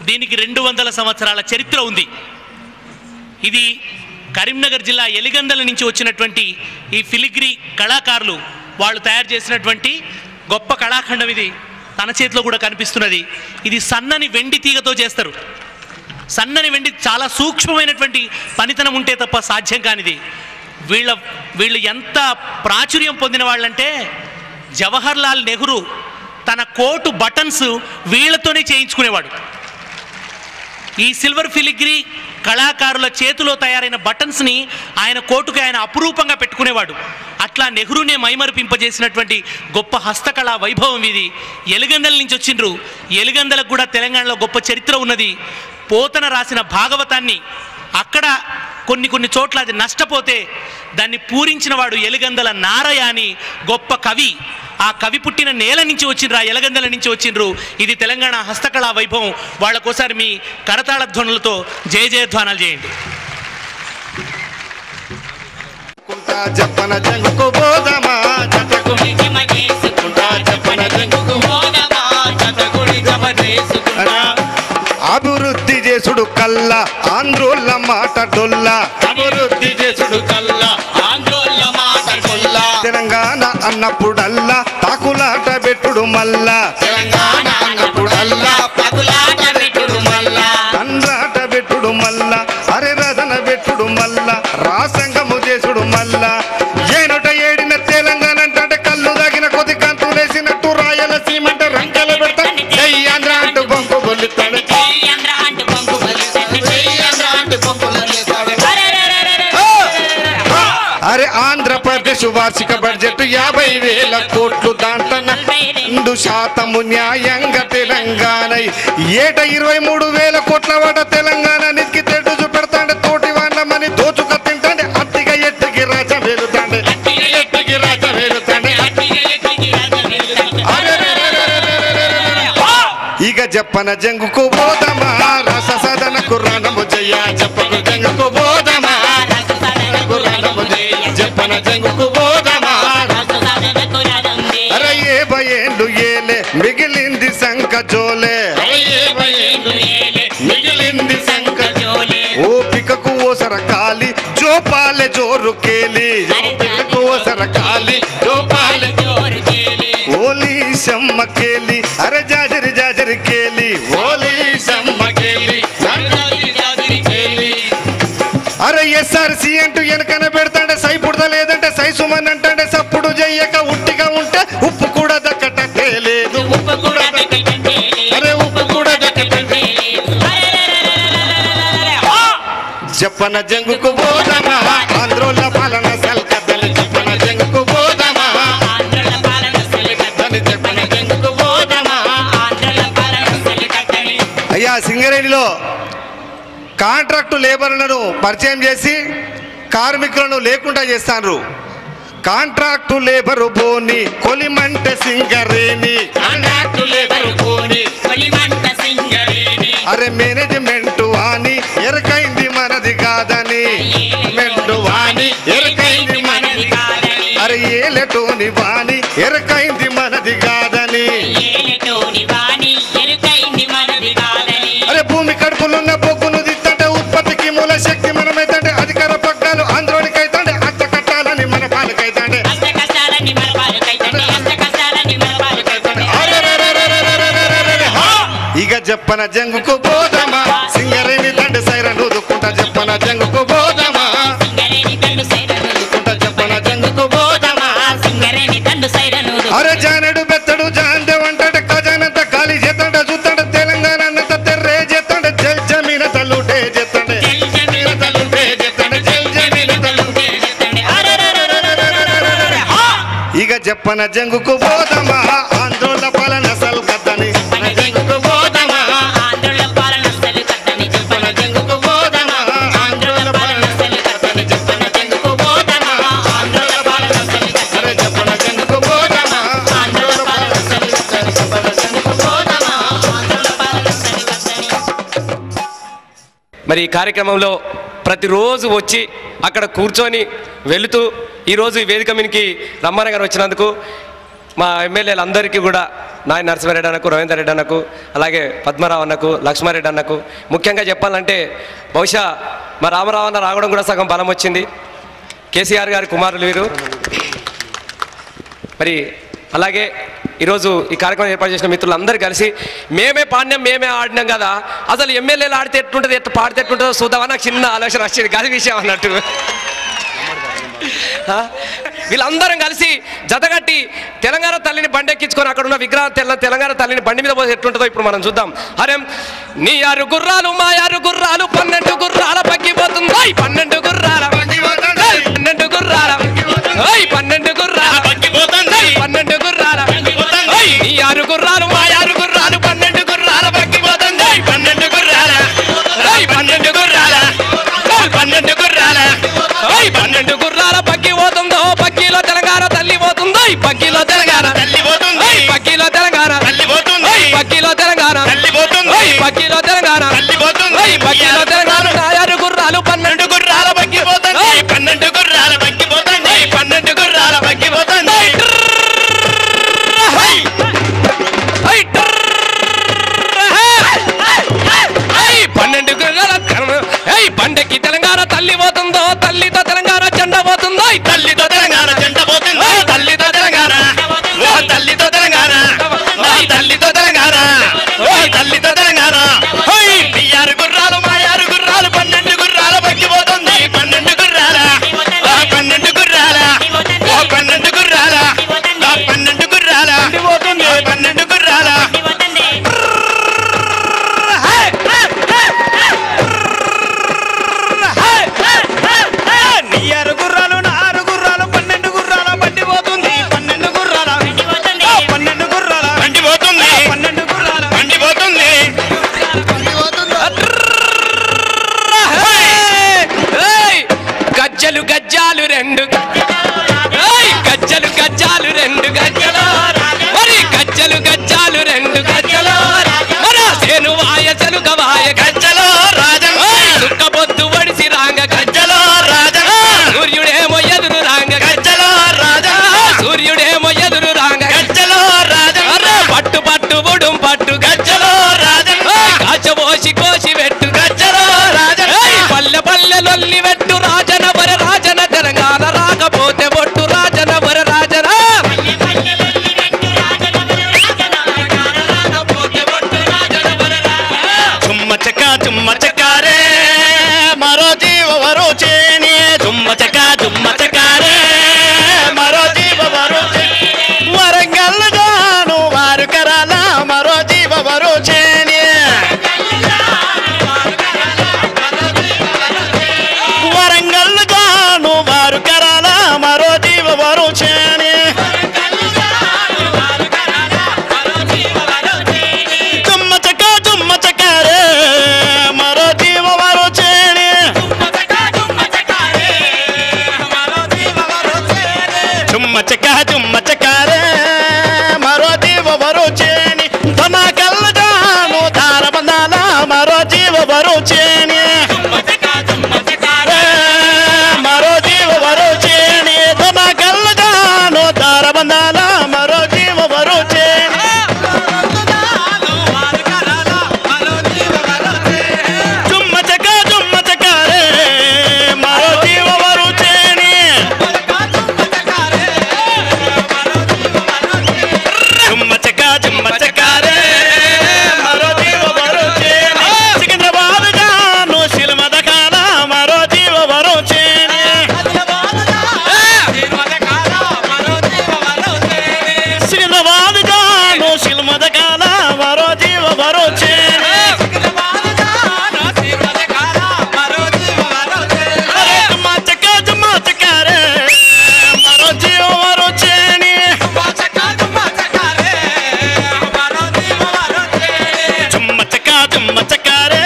దీనికి 200 సంవత్సరాల చరిత్ర ఉంది. ఇది కరీంనగర్ జిల్లా ఎలిగందల నుంచి వచ్చినటువంటి ఈ ఫిలిగ్రీ కళాకారులు వాళ్ళు తయారు చేసినటువంటి గొప్ప కళాఖండం. ఇది తన చేతిలో కూడా కనిపిస్తున్నది. ఇది సన్నని వెండి తీగతో చేస్తారు. సన్నని వెండి చాలా సూక్ష్మమైనటువంటి పనితనం ఉంటే తప్ప సాధ్యం కానిది. వీళ్ళు ఎంత ప్రాచుర్యం పొందిన వాళ్ళంటే జవహర్ లాల్ నెహ్రూ తన కోటు బటన్స్ వీళ్ళతోనే చేయించుకునేవాడు. ఈ సిల్వర్ ఫిలిగ్రీ కళాకారుల చేతిలో తయారైన బటన్స్ని ఆయన కోటుకి ఆయన అపురూపంగా పెట్టుకునేవాడు. అట్లా నెహ్రూనే మైమరిపింపజేసినటువంటి గొప్ప హస్తకళా వైభవం ఇది. ఎలిగందల నుంచి వచ్చిండ్రు. ఎలిగందలకు కూడా తెలంగాణలో గొప్ప చరిత్ర ఉన్నది. పోతన రాసిన భాగవతాన్ని అక్కడ కొన్ని చోట్ల అది నష్టపోతే దాన్ని పూరించిన వాడు ఎలిగందల నారయ్య అని గొప్ప కవి. ఆ కవి పుట్టిన నేల నుంచి వచ్చిండ్రు, ఆ ఎలగందల నుంచి వచ్చిండ్రు. ఇది తెలంగాణ హస్తకళా వైభవం. వాళ్ళకోసారి మీ కరతాళ ధ్వనులతో జయ జయధ్వానాలు చేయండి. చెప్పన జంగుకు బోధమా జతగుడి జమగేసుకుంటా, చెప్పన జంగుకు బోధమా జతగుడి జమగేసుకుంటా. అభివృద్ధి చేసుడు కల్లా ఆంధ్రోళ్ళ మాట డొల్లా, అభివృద్ధి చేసుడు కల్లా ఆంధ్రోళ్ళ మాట డొల్లా. తెలంగాణ అన్నప్పుడల్లా తాకులాట పెట్టుడు మల్లా, తెలంగాణ అన్నప్పుడల్లా తాకులాట పెట్టుడు మల్లా, తండ్రాట పెట్టుడు మల్లా, అరే రదన పెట్టుడు మల్లా, రాసంగము చేసుడు మల్లా. ఏనొట ఏడిన తెలంగాణ అంటే కళ్ళు దాగిన కొద్ది కంతులేసినట్టు రాయలసీమ అంటే రంకెలు పెడతాడు. జై ఆంధ్ర అంటూ బొంకు బొల్లుతాడు, అరే ఆంధ్రప్రదేశ్ వార్షిక బడ్జెట్ 50,000 కోట్లు, దాంట్లో 2% న్యాయంగా తెలంగాణ. ఏట 23,000 కోట్ల వాట తెలంగాణ నిధికి తెడ్డు చూపెడతాండే, తోటి వాళ్ళమని దోచుక తింటాండే, అట్టిగా ఎట్టికి రాజ వెలుతాండే, ఎట్టికి రాజ వెలుతాండే. ఇక చెప్పన జంగుకు బోధమా రస సదనకు రణము జయ, చెప్పకు జంగుకు బోధమా చెప్పన జంగుకు బోధమా. అరే ఏ భయేండు ఏలే మిగిలింది సంక జోలే, మిగిలింది సంక జోలే. ఓపికకు ఓసర కాలి జోపాలే జోరు కేలి, ఓపికకు ఓసర కాలి జోపాలే జోరు కేలి. ఓలి సమ్మ కేలి అరే జాజరి జాజరి కేలి, ఓలి సమ్మ కేలి జాజరి కేలి. అరే ఎస్ఆర్సి అంటూ వెనకన పెడతాండే, సై పుడత లేదంటే సై సుమన్ అంటే సప్పుడు చెయ్యక ఉట్టిగా ఉంటే ఉప్పు కూడా దక్కటట్టే లేదు, ఉప్పు కూడా దక్కటట్టే, అరే ఉప్పు కూడా దక్కటట్టే. చెప్పన జంగుకు బోధమా ఆంధ్రోళ్ళ పాలన సల్కద్దలు, చెప్పన జంగుకు బోధమా ఆంధ్రోళ్ళ పాలన సల్కద్దలు, చెప్పన జంగుకు బోధమా ఆంధ్రోళ్ళ పాలన సల్కద్దలు. అయ్యా సింగరేణిలో కాంట్రాక్టు లేబర్లను పరిచయం చేసి కార్మికులను లేకుండా చేస్తాను. కాంట్రాక్టు లేబరు బోని కొలిమంటే సింగరేణి అరే మేనేజ్మెంట్ వాణి ఎరకైంది మనది కాదని ఎరకైంది మనది అరే ఏలటోని వాణి ఎరకైంది మనది కాదని అరే భూమి కడుపులున్న బొగ్గును దిత్తంటే ఉత్పత్తికి మూల శక్తి మనమైతే అధికార పగ్గాలు ఆంధ్రోడికైతే అచ్చ కట్టాలని మన పాలకైతే ఇక చెప్పన జంగుకు పోదామా సింగరేణి తండ్రి సైరన్ ఊదుకుంటా చెప్పన జంగుకు పోదామా చెప్పన జంగుకు పోదామా అరే జానడు బెత్తడు జాందేవంటాడు ఖజానంత ఖాళీ చేస్తాడు చూస్తాడు తెలంగాణ అన్నంత తెర్రే చేస్తాడు జల్ జమీన తల్లుటే చేస్తాడు ఇక చెప్పన జంగుకు పోదామా ఆంధ్రోళ్ళ పాలన అసలు కద్దని మరి ఈ కార్యక్రమంలో ప్రతిరోజు వచ్చి అక్కడ కూర్చొని వెళుతూ ఈరోజు ఈ వేదిక మీదకి రమ్మన్న గారు వచ్చినందుకు మా ఎమ్మెల్యేలందరికీ కూడా నాయన నరసింహారెడ్డి అన్నకు రవీందర్ రెడ్డి అన్నకు అలాగే పద్మరావు అన్నకు లక్ష్మారెడ్డి అన్నకు ముఖ్యంగా చెప్పాలంటే బహుశా మా రామరావు అన్న రావడం కూడా సగం బలం వచ్చింది. కేసీఆర్ గారి కుమారులు వీరు. మరి అలాగే ఈరోజు ఈ కార్యక్రమం ఏర్పాటు చేసిన మిత్రులందరూ కలిసి మేమే పాడినాం మేమే ఆడినాం కదా, అసలు ఎమ్మెల్యేలు ఆడితే ఎట్లుంటుంది ఎట్లా పాడితే ఎట్లుంటుందో చూద్దామని నాకు చిన్న ఆలోచన వచ్చింది. గది విషయం అన్నట్టు వీళ్ళందరం కలిసి జతగట్టి తెలంగాణ తల్లిని బండెక్కించుకొని అక్కడ ఉన్న విగ్రహం తెలంగాణ తల్లిని బండి మీద పోతే ఎట్లుంటుందో ఇప్పుడు మనం చూద్దాం. అరే నీ 6 గుర్రాలు మా 6 గుర్రాలు 12 గుర్రాల పక్కిపోతుంది 12 గుర్రాల 12 గుర్రాల 12 గుర్రాల 12 గుర్రాల నీ 6 గుర్రాలు మా 6 గుర్రాలు 12 గుర్రాల పక్కిపోతుంది 12 గుర్రాల 12 గుర్రాల 12 గుర్రాల 12 గుర్రాల పక్కి పోతుందో పక్కిలో తెలంగాణ తల్లి పోతుందో పక్కిలో తెలంగాణ తల్లి పోతుంది పక్కిలో తెలంగాణ తల్లి పోతుంది పక్కిలో తెలంగాణ తల్లి పోతుంది పక్కిలో తెలంగాణ తల్లి పోతుంది పక్కిలో తెలంగాణ 6 గుర్రాలు 12 గుర్రాల పక్కి పోతుంది 12 గుర్రాల పక్కి పోతుంది 12 గుర్రాల పక్కి పోతుంది పండక్కి తెలంగాణ తల్లి పోతుందో తల్లితో తెలంగాణ జెండా పోతుందో తల్లితో తెలంగాణ జెండా పోతుందో తల్లితో తెలంగాణ జుమ్మ చకారే మరో జీవ వరుచేని ధన కల్లజాను ధార బంధాల మరో జీవ వరుచేని మరో జీవ వరుచేని ధన కల్లజాను ధార బంధాల మరో జీవ వరుచేని జుమ్మ చకారే మరో జీవ వరుచేని జుమ్మ చకారే మరో జీవ వరుచేని సికింద్రాబాద్ జాను శిల్మద కాల మరో జీవ వరుచేని సికింద్రాబాద్ జాను శిల్మద కాల మరో జీవ వరుచేని జుమ్మ చకారే మరో జీవ వరుచేని జుమ్మ చకారే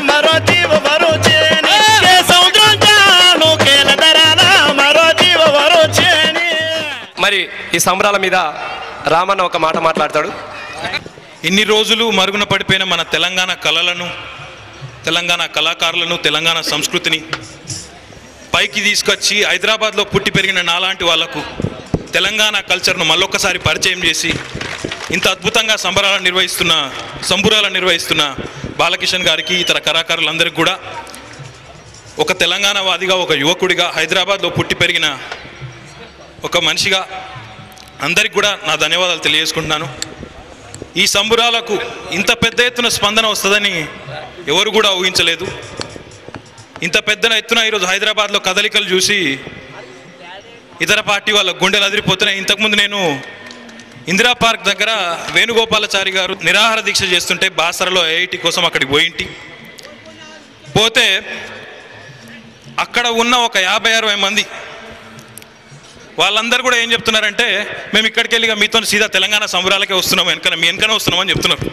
మరో జీవ వరుచేని ఏ సముద్రం జాను కేల ధరాల మరో జీవ వరుచేని. మరి ఈ సంబరాల మీద రామన్న ఒక మాట మాట్లాడతాడు. ఇన్ని రోజులు మరుగున పడిపోయిన మన తెలంగాణ కళలను, తెలంగాణ కళాకారులను, తెలంగాణ సంస్కృతిని పైకి తీసుకొచ్చి హైదరాబాద్లో పుట్టి పెరిగిన నాలాంటి వాళ్లకు తెలంగాణ కల్చర్ను మళ్ళొక్కసారి పరిచయం చేసి ఇంత అద్భుతంగా సంబురాలను నిర్వహిస్తున్న బాలకిషన్ గారికి, ఇతర కళాకారులందరికీ కూడా ఒక తెలంగాణ వాదిగా, ఒక యువకుడిగా, హైదరాబాద్లో పుట్టి పెరిగిన ఒక మనిషిగా అందరికి కూడా నా ధన్యవాదాలు తెలియజేసుకుంటున్నాను. ఈ సంబురాలకు ఇంత పెద్ద ఎత్తున స్పందన వస్తుందని ఎవరు కూడా ఊహించలేదు. ఇంత పెద్ద ఎత్తున ఈరోజు హైదరాబాద్లో కదలికలు చూసి ఇతర పార్టీ వాళ్ళ గుండెలు అదిరిపోతున్నాయి. ఇంతకుముందు నేను ఇందిరా పార్క్ దగ్గర వేణుగోపాలాచారి గారు నిరాహార దీక్ష చేస్తుంటే బాసరలో ఐఐటి కోసం అక్కడికి పోతే అక్కడ ఉన్న ఒక 50-60 మంది వాళ్ళందరూ కూడా ఏం చెప్తున్నారంటే, మేము ఇక్కడికి వెళ్ళి మీతో సీదా తెలంగాణ సంబరాలకే వస్తున్నాం, మీ వెనకనే వస్తున్నామని చెప్తున్నారు.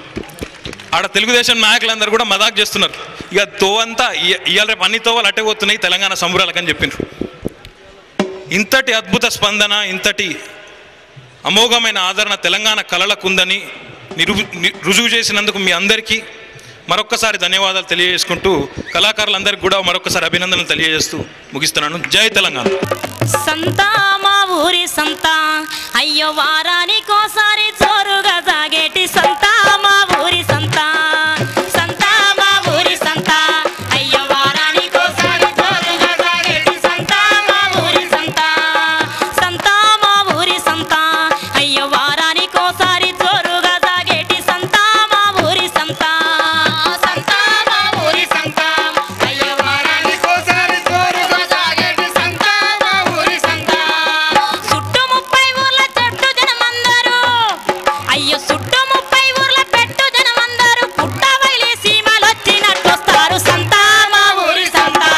ఆడ తెలుగుదేశం నాయకులందరూ కూడా మదాక్ చేస్తున్నారు. ఇక తోవంతా ఇవాళ రేపు అన్ని తోవలు అట్టే పోతున్నాయి తెలంగాణ సంబరాలకని చెప్పినారు. ఇంతటి అద్భుత స్పందన, ఇంతటి అమోఘమైన ఆదరణ తెలంగాణ కళలకు ఉందని రుజువు చేసినందుకు మీ అందరికీ మరొక్కసారి ధన్యవాదాలు తెలియజేసుకుంటూ, కళాకారులందరికీ కూడా మరొక్కసారి అభినందనలు తెలియజేస్తూ ముగిస్తున్నాను. జై తెలంగాణ. సంతా మా ఊరి సంతా, అయ్యో వారానికోసారి చోరుగా సాగేటి సంతా మా ఊరి సంతా. సంతా మా ఊరి సంతా, అయ్యో వారానికోసారి చోరుగా సాగేటి సంతా మా ఊరి సంతా. సంతా మా ఊరి సంతా, అయ్యో వారానికోసారి చోరుగా సాగేటి సంతా మా ఊరి సంతా. సంతా మా ఊరి సంతా, అయ్యో వారానికోసారి చోరుగా సాగేటి సంతా మా ఊరి సంతా. చుట్టూ 30 ఊర్ల చెట్టు జనమందరూ, అయ్యో చుట్టూ 30 ఊర్ల పెట్టు జనమందరూ పుట్ట బయలి సీమలొచ్చినట్టు వస్తారు. సంతా మా ఊరి సంతా,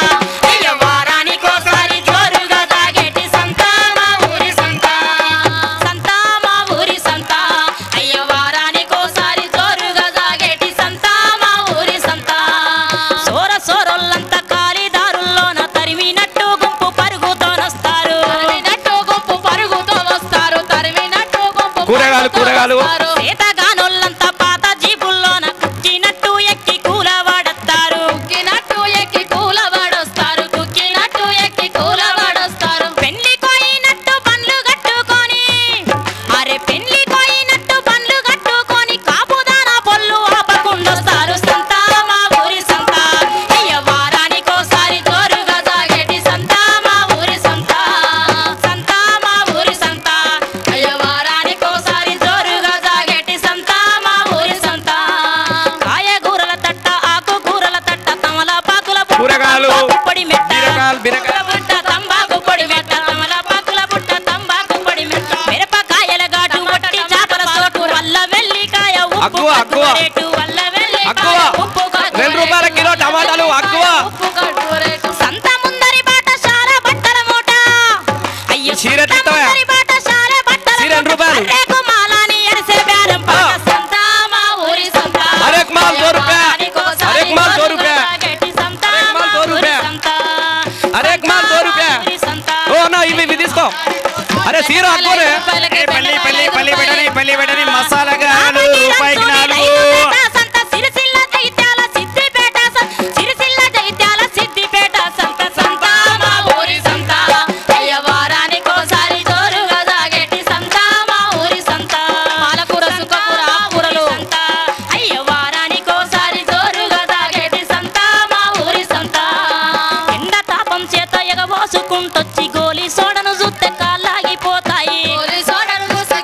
అయ్యో వారానికోసారి జోరుగా సాగేటి సంతా మా ఊరి సంతా. సంతా మా ఊరి సంతా, అయ్యో వారానికోసారి జోరుగా సాగేటి సంతా మా ఊరి సంతా. సోరొల్లంతా కాలిదారుల్లోన తరిమినట్టు గుంపు పరుగుతోనొస్తారు. కూరగాయలు సేతగానోళ్ళంతా పాత జీబుల్లోన కుక్కినట్టు ఎక్కి కూలవాడొస్తారు. పెళ్లి కోయినట్టు బండ్లు కట్టుకొని, అరే పెళ్లి కోయినట్టు బండ్లు కట్టుకొని కాపుదాన పొల్లు ఆపకుండొస్తారు. సంతా మా ఊరి సంతా, అయ్య వారానికోసారి జోరుగా సాగేటి సంతా మా ఊరి సంతా. సంతా మా ఊరి సంతా, అయ్య వారానికోసారి జోరుగా సాగే పల్లి పెట్టని మసాలా గారు రూపాయికి 4 సిరిసిల్ల జైత్యాల సిద్దిపేట సిరిసిల్ల జైత్యాల సిద్దిపేట సంత సంత మా ఊరి సంత అయ్య వారానికోసారి జోరుగా సాగేటి సంత మా ఊరి సంత పాలకూర సుక్కకూర కూరలు సంత అయ్య వారానికోసారి జోరుగా సాగేటి సంత మా ఊరి సంత ఎండ తాపం చేత ఎగబోసుకుంటొచ్చి గోలి సోడను చూస్తే కాళ్ళాగిపోతాయి గోలి సోడను చూస్తే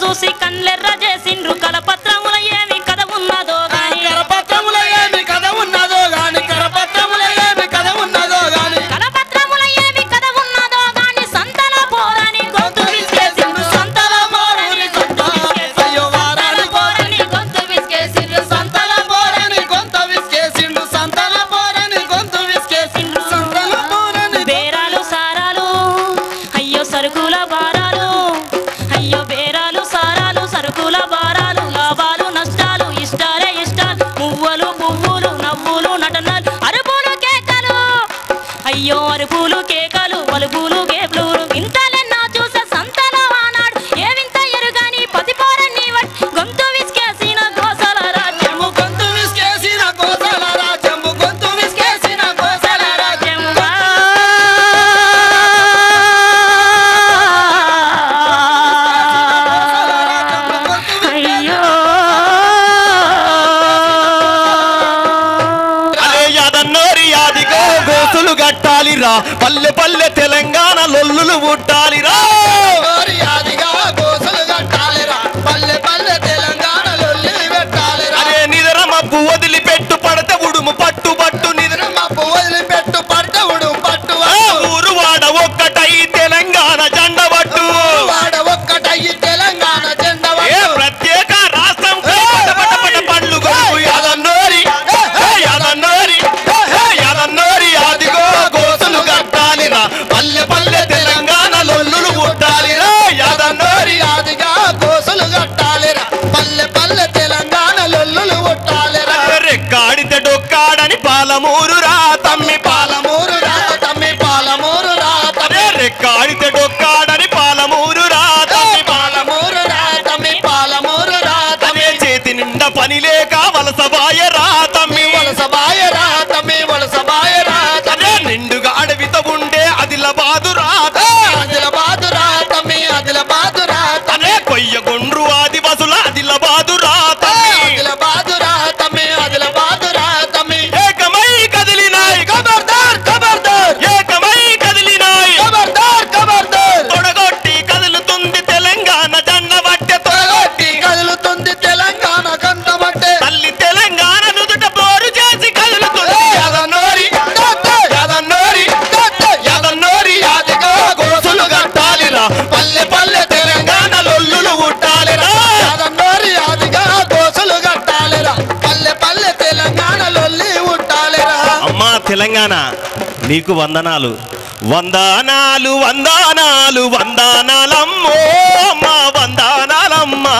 చూసి కళ్ళెర్ర చేసిండ్రు కలపత్రముల ఏమి కథ ఉన్నదో గాని కరపత్రముల ఏమి కథ ఉన్నదో గాని కరపత్రముల ఏమి కథ ఉన్నదో గాని కలపత్రముల ఏమి కథ ఉన్నదో గాని సంతల పోరని గొంతు విసికేసిండ్రు సంతల పోరని గొంతు విసికేసిండ్రు అయ్యో వారాని పోరని గొంతు విసికేసిండ్రు సంతల పోరని గొంతు విసికేసిండు సంతల పోరని గొంతు విసికేసిండు సంతల పోరని బేరాలు సారాలు అయ్యో సరుకుల బారాలు అయ్యో బేరాలు సారాలు సరుకుల బారాలు లాభాలు నష్టాలు ఇష్టాలే ఇష్టాలు పువ్వులు పువ్వులు నవ్వులు నటనలు అరుపులు కేకలు అయ్యో అరుపులు కేకలు పలుపులు కేపులు ఇంతలెన్నా చూసే సంతలో ఆనాడు ఏ వింత ఎరుగాని పది పోరని గొంతు విసికేసిన గోసల రాజ్యము గొంతు విసికేసిన గోసల రాజ్యము గొంతు విసికేసిన గోసల రాజ్యము అయ్యో అరే యాదన్నోరి యాదిగో గోసులు గట్టాలిరా పల్లె పల్లె తెలంగాణ లొల్లులు పుట్టాలిరా గోరి ఆదిగా గోసలు కట్టాలిరా పల్లె పల్లె తెలంగాణ లొల్లి పెట్టాలిరా అరే నిద్ర మబ్బు వదిలిపెట్టు పడత ఉడుము పట్టు పట్టు నిద్ర మబ్బు వదిలిపెట్టు పట్టవుడు పట్టు ఊరు వాడ ఒక్కటై తెలంగాణ జెండ పట్టు వాడ ఒక్కటయ్యి తెలంగాణ జెండ ఏ ప్రత్యేక రాష్ట్రం పట పండ్లు గొడుగు యాదన్నోరి యాదన్నోరి యాదన్నోరి యాదిగో గోసులు గట్టాలిరా పల్లె పల్లె తెలంగాణ లొల్లులు పుట్టాలిరా యాదన్నోరి ఆదిగా గోసలు కట్టాలిరా పల్లె పల్లె తెలంగాణ లొల్లులు కొట్టాలిరా రెక్కాడితే డొక్కాడని పాలమూరు రా తమ్మి పాలమూరు రా తమ్మి పాలమూరు రా అరే రెక్కాడితే డొక్కాడని పాలమూరు రా తమ్మి పాలమూరు రా తమ్మి పాలమూరు రా అదే చేతి నిండా పని లేక వలసబాయ రా తమ్మి వలసబాయ రా తమ్మి వలసబాయ రా అదే నిండుగా అడవితో ఉండే అదిలాబాదు రా ఆదిలాబాదు రా తమ్మి ఆదిలాబాదు రా అదే కొయ్యగొండ్రు ఆదివాసుల ఆదిలాబాదు రా తమ్మి ఆదిలాబాదు రా తమ్మి ఆదిలాబాదు రా తమ్మి ఏకమై కదిలినాయి ఖబర్దార్ ఖబర్దార్ ఏకమై కదిలినాయి ఖబర్దార్ ఖబర్దార్ తొడగొట్టి కదులుతుంది తెలంగాణ జెండ బట్టె తొడగొట్టి కదులుతుంది తెలంగాణ కంటమట్టే తల్లి తెలంగాణ నుదుట పోరు చేసి కదులుతుంది యాదన్నోరి యాదన్నోరి యాదన్నోరి యాదిగో గోసులు గట్టాలిరా పల్లె పల్లె తెలంగాణ లొల్లులు పుట్టాలిరా యాదన్నోరి ఆదిగా గోసలు కట్టాలిరా పల్లె పల్లె తెలంగాణ లొల్లి ఉంటాలిరా అమ్మా తెలంగాణ నీకు వందనాలు వందనాలు వందనాలు వందనాలమ్మో అమ్మా వందనాలమ్మా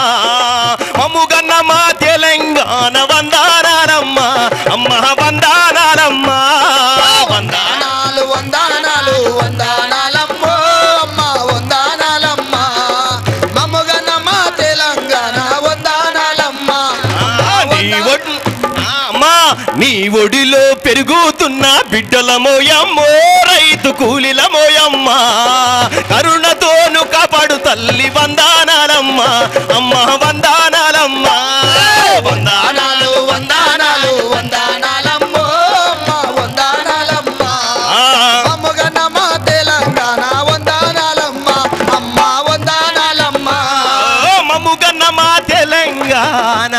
మమ్ముగన్న మా తెలంగాణ వందనాలమ్మా అమ్మా వందనాలమ్మా వందనాలు వందనాలు వందనాలమ్మో అమ్మ వందనాలమ్మ మమ్మగన మా తెలంగాణ వందనాలమ్మ అమ్మా నీ ఒడిలో పెరుగుతున్న బిడ్డల మోయమ్మో రైతు కూలిల మోయమ్మా కరుణతోను కాపాడు తల్లి వందనాలమ్మా అమ్మ వందనాలమ్మా వందనాలు వందనాలు వందనాలమ్మో అమ్మ వందనాలమ్మ మమ్మగన మా తెలంగాణ వందనాలమ్మ అమ్మ వందనాలమ్మ మమ్ముగన్న మా తెలంగాణ